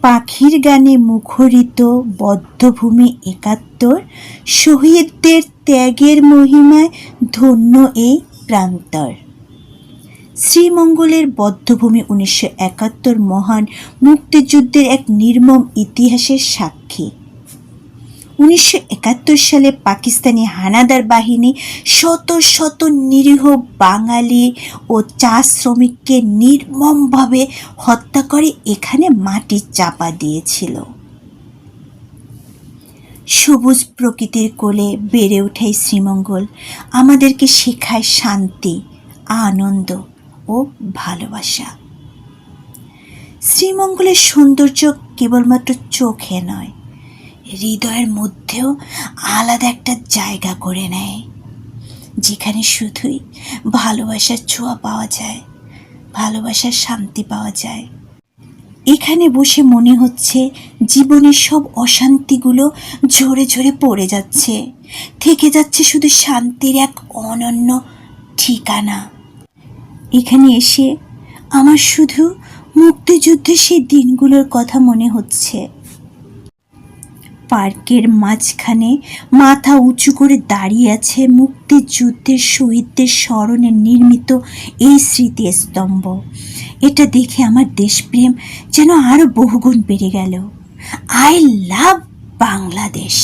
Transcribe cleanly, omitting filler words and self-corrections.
পাখির গানে মুখরিত বদ্ধভূমি ৭১, শহীদদের ত্যাগের মহিমায় ধন্য এই প্রান্তর। শ্রীমঙ্গলের বদ্ধভূমি ১৯৭১ মহান মুক্তিযুদ্ধের এক নির্মম ইতিহাসের সাক্ষী। ১৯৭১ সালে পাকিস্তানি হানাদার বাহিনী শত শত নিরীহ বাঙালি ও চা শ্রমিককে নির্মমভাবে হত্যা করে এখানে মাটি চাপা দিয়েছিল। সবুজ প্রকৃতির কোলে বেড়ে ওঠে শ্রীমঙ্গল আমাদেরকে শেখায় শান্তি, আনন্দ ও ভালোবাসা। শ্রীমঙ্গলের সৌন্দর্য কেবলমাত্র চোখে নয়, হৃদয়ের মধ্যেও আলাদা একটা জায়গা করে নেয়, যেখানে শুধুই ভালোবাসার ছোঁয়া পাওয়া যায়, ভালোবাসার শান্তি পাওয়া যায়। এখানে বসে মনে হচ্ছে জীবনের সব অশান্তিগুলো ঝরে ঝরে পড়ে যাচ্ছে, থেকে যাচ্ছে শুধু শান্তির এক অনন্য ঠিকানা। এখানে এসে আমার শুধু মুক্তিযুদ্ধের সেই দিনগুলোর কথা মনে হচ্ছে। পার্কের মাঝখানে মাথা উঁচু করে দাঁড়িয়ে আছে মুক্তিযুদ্ধের শহীদদের স্মরণে নির্মিত এই স্মৃতিস্তম্ভ। এটা দেখে আমার দেশপ্রেম যেন আরও বহুগুণ বেড়ে গেল। I love Bangladesh.